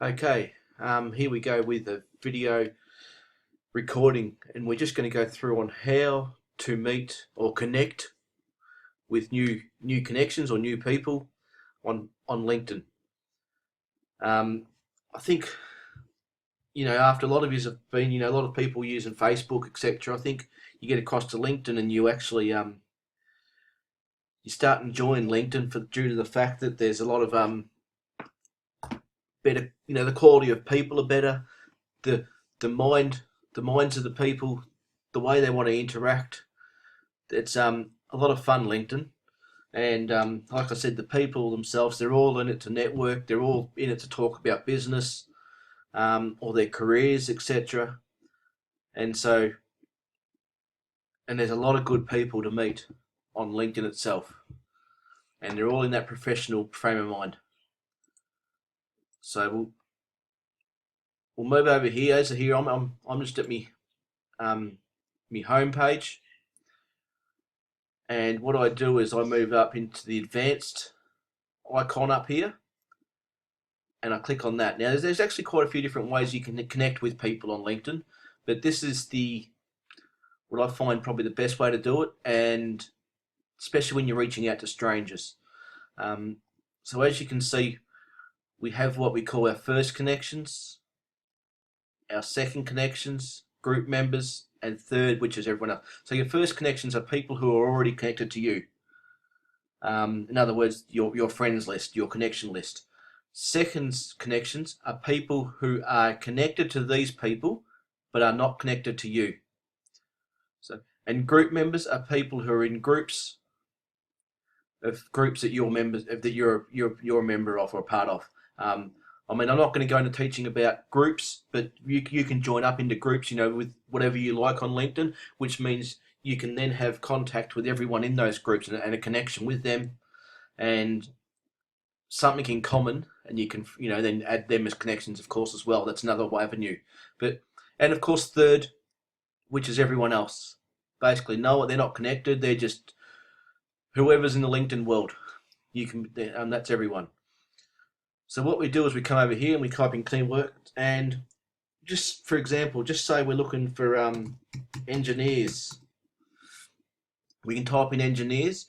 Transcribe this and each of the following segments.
Okay, here we go with a video recording, and we're just going to go through on how to meet or connect with new connections or new people on LinkedIn. I think after a lot of years have been a lot of people using Facebook, etc. I think you get across to LinkedIn and you actually you start enjoying LinkedIn due to the fact that there's a lot of better, the quality of people are better, the the mind the minds of the people, the way they want to interact. It's a lot of fun, LinkedIn. And like I said, the people themselves, they're all in it to network. They're all in it to talk about business, or their careers, etc. And so, and there's a lot of good people to meet on LinkedIn itself, and they're all in that professional frame of mind. So we'll move over here. So here I'm just at me home page. And what I do is I move up into the advanced icon up here, and I click on that. Now there's actually quite a few different ways you can connect with people on LinkedIn, but this is what I find probably the best way to do it, and especially when you're reaching out to strangers. So as you can see, we have what we call our first connections, our second connections, group members, and third, which is everyone else. So your first connections are people who are already connected to you. In other words, your friends list, your connection list. Second connections are people who are connected to these people, but are not connected to you. So, and group members are people who are in groups that you're members of, that you're a member of or a part of. I'm not going to go into teaching about groups, but you can join up into groups, with whatever you like on LinkedIn, which means you can then have contact with everyone in those groups and a connection with them, and something in common, and you can then add them as connections, of course, as well. That's another avenue. And of course, third, which is everyone else. Basically, no, they're not connected. They're just whoever's in the LinkedIn world. That's everyone. So what we do is we come over here and we type in Teamwork, and just for example, just say we're looking for engineers. We can type in engineers,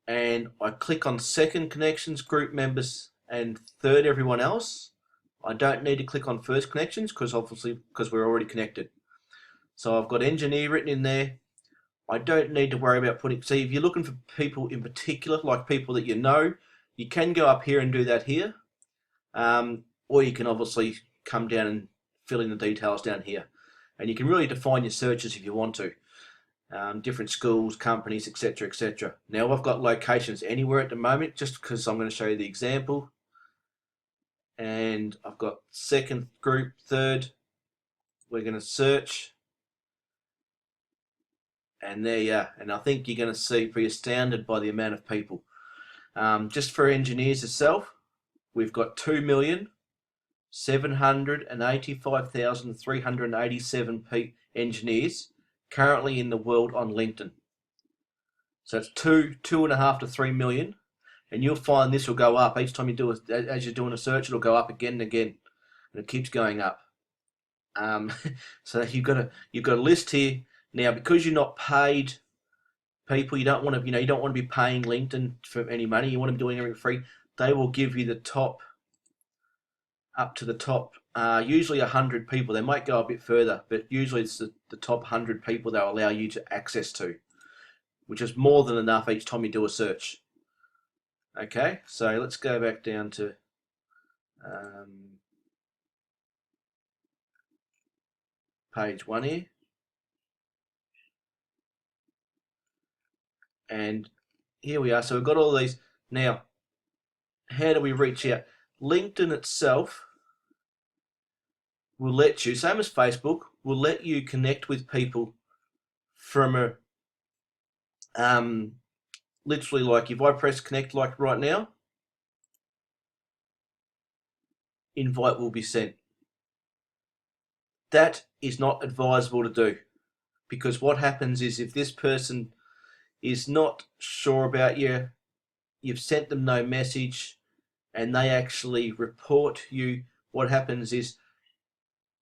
and I click on second connections, group members, and third everyone else. I don't need to click on first connections because we're already connected. So I've got engineer written in there. I don't need to worry about putting. See, if you're looking for people in particular, like people that you can go up here and do that here, or you can obviously come down and fill in the details down here, and you can really define your searches if you want to. Different schools, companies, etc., etc. Now I've got locations anywhere at the moment, just because I'm going to show you the example. And I've got second group, third. We're going to search. And there you are. And I think you're going to be astounded by the amount of people. Just for engineers itself, we've got 2,785,387 engineers currently in the world on LinkedIn. So it's 2.5 to 3 million, and you'll find this will go up each time you do it. As you're doing a search, it'll go up again and again, and it keeps going up. So you've got a list here now, because you're not paid people. You don't want to be paying LinkedIn for any money. You want to be doing everything free. They will give you the top, up to the top, usually 100 people. They might go a bit further, but usually it's the top 100 people they'll allow you to access to, which is more than enough each time you do a search. Okay, so let's go back down to page 1 here. And here we are. So we've got all these. Now, how do we reach out? LinkedIn itself will let you, same as Facebook, will let you connect with people from literally, like if I press connect like right now, invite will be sent. That is not advisable to do, because what happens is if this person is not sure about you, you've sent them no message, and they actually report you. What happens is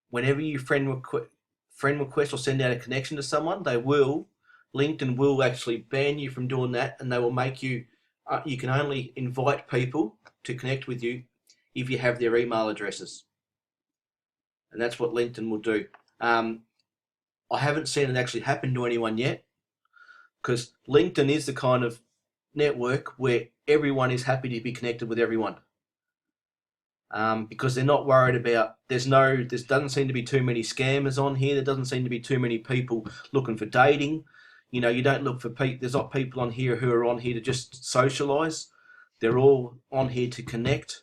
whenever you friend request or send out a connection to someone, LinkedIn will actually ban you from doing that, and they will make you, you can only invite people to connect with you if you have their email addresses. And that's what LinkedIn will do. I haven't seen it actually happen to anyone yet, because LinkedIn is the kind of network where everyone is happy to be connected with everyone. Because they're not worried about, there doesn't seem to be too many scammers on here. There doesn't seem to be too many people looking for dating. You know, you don't look for people, there's not people on here who are on here to just socialize. They're all on here to connect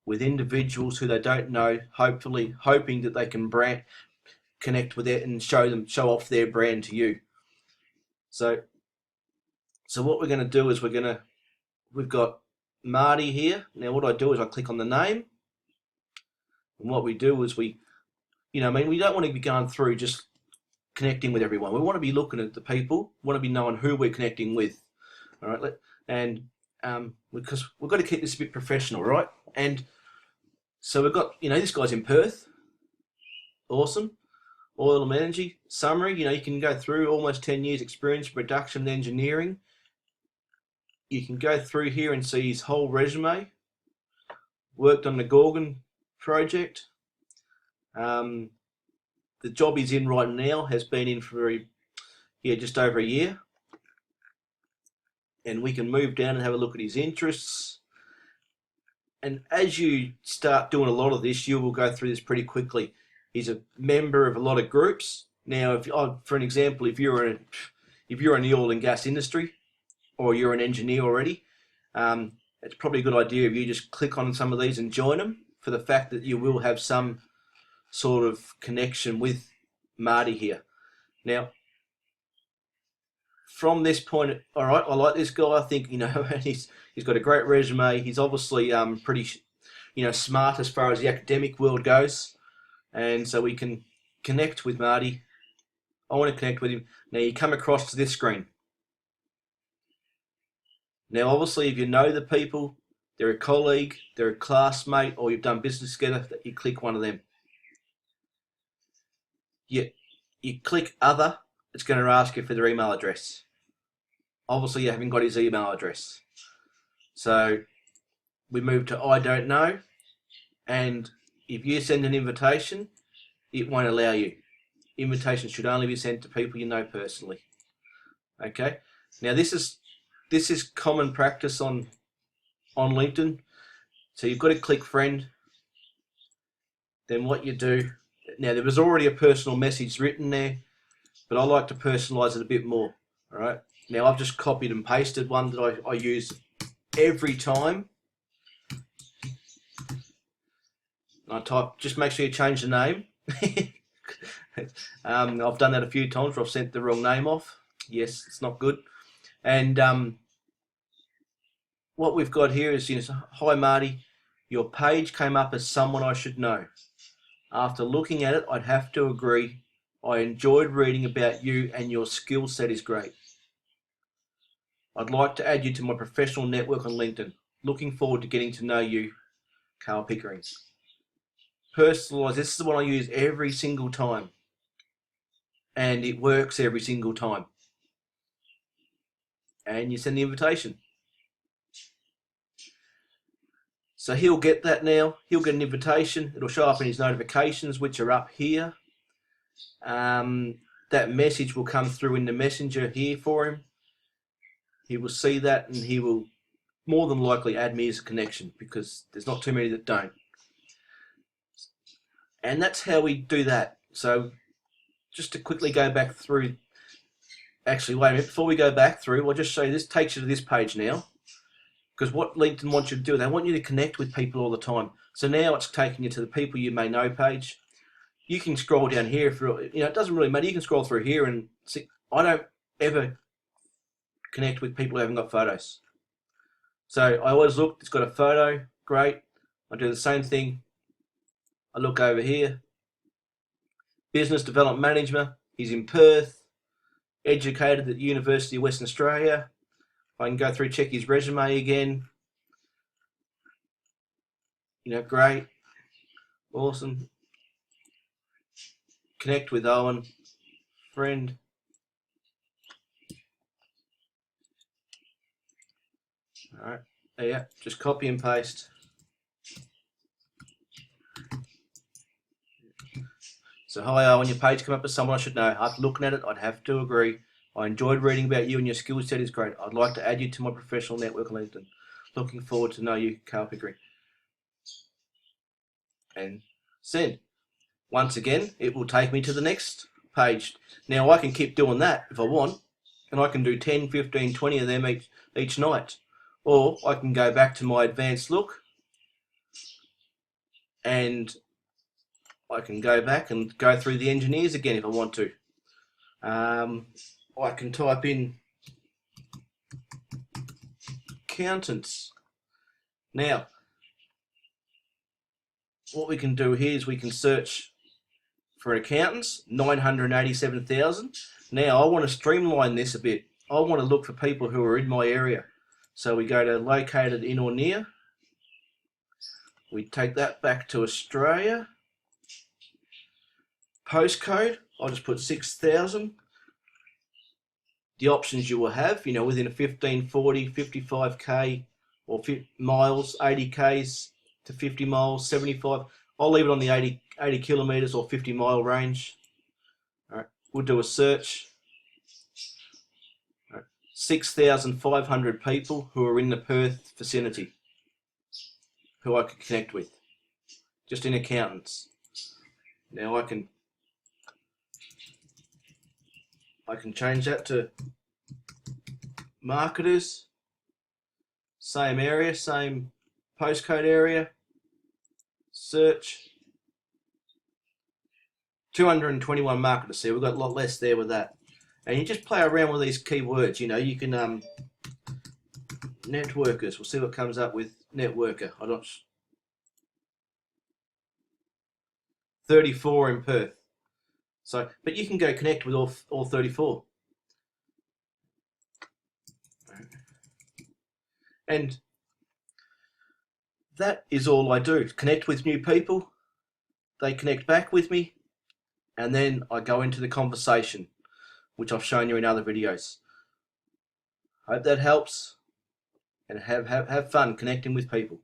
with individuals who they don't know, hopefully hoping that they can connect with it and show off their brand to you. So what we're going to do is we've got Marty here. Now what I do is I click on the name, and what we do is we don't want to be going through just connecting with everyone. We want to be looking at the people, want to be knowing who we're connecting with. All right, because we've got to keep this a bit professional, right? And so we've got, this guy's in Perth. Awesome. Oil and Energy. Summary, you can go through almost 10 years experience in production and engineering. You can go through here and see his whole resume. Worked on the Gorgon project. The job he's in right now has been in for just over a year. And we can move down and have a look at his interests. And as you start doing a lot of this, you will go through this pretty quickly. He's a member of a lot of groups. Now, for an example, if you're in the oil and gas industry, or you're an engineer already, it's probably a good idea if you just click on some of these and join them, for the fact that you will have some sort of connection with Marty here. Now, from this point, all right, I like this guy. I think, he's got a great resume. He's obviously pretty, smart as far as the academic world goes. And so we can connect with Marty. I want to connect with him. Now you come across to this screen. Now, obviously, if you know the people, they're a colleague, they're a classmate, or you've done business together, you click one of them. You click other, it's going to ask you for their email address. Obviously, you haven't got his email address. So we move to I don't know, and if you send an invitation, it won't allow you. Invitations should only be sent to people you know personally. Okay. Now this is common practice on LinkedIn. So you've got to click friend. Then what you do, now there was already a personal message written there, but I like to personalize it a bit more. All right. Now I've just copied and pasted one that I use every time. I type, just make sure you change the name. I've done that a few times where I've sent the wrong name off. Yes, it's not good. And what we've got here is, hi Marty, your page came up as someone I should know. After looking at it, I'd have to agree. I enjoyed reading about you and your skill set is great. I'd like to add you to my professional network on LinkedIn. Looking forward to getting to know you, Carl Pickering. Personalize, this is the one I use every single time. And it works every single time. And you send the invitation. So he'll get that now. He'll get an invitation. It'll show up in his notifications, which are up here. That message will come through in the messenger here for him. He will see that and he will more than likely add me as a connection, because there's not too many that don't. And that's how we do that. So just to quickly go back through, actually wait a minute, before we go back through, I'll just show you, this takes you to this page now. Because what LinkedIn wants you to do, they want you to connect with people all the time. So now it's taking you to the people you may know page. You can scroll down here, it doesn't really matter. You can scroll through here and see. I don't ever connect with people who haven't got photos. So I always look, it's got a photo, great. I do the same thing. I look over here. Business Development Management, he's in Perth, educated at the University of Western Australia. I can go through, check his resume again. You know, great, awesome. Connect with Owen, friend. All right, yeah, just copy and paste. So hi Owen, your page come up as someone I should know. After looking at it, I'd have to agree. I enjoyed reading about you and your skill set is great. I'd like to add you to my professional network on LinkedIn. Looking forward to know you, Carl Pickering. And send. Once again, it will take me to the next page. Now I can keep doing that if I want, and I can do 10, 15, 20 of them each night. Or I can go back to my advanced look and I can go back and go through the engineers again if I want to. I can type in accountants. Now, what we can do here is we can search for accountants, 987,000. Now, I want to streamline this a bit. I want to look for people who are in my area. So we go to located in or near. We take that back to Australia. Postcode, I'll just put 6,000. The options you will have, you know, within a 15, 40, 55k or miles, 80k's to 50 miles, 75. I'll leave it on the 80 kilometers or 50 mile range. All right, we'll do a search. All right. 6,500 people who are in the Perth vicinity who I can connect with, just in accountants. Now I can change that to marketers, same area, same postcode area, search. 221 marketers there, we've got a lot less there with that. And you just play around with these keywords, you know, you can, networkers, we'll see what comes up with networker. I don't, 34 in Perth. So, but you can go connect with all 34. And that is all I do. Connect with new people. They connect back with me. And then I go into the conversation, which I've shown you in other videos. Hope that helps. And have fun connecting with people.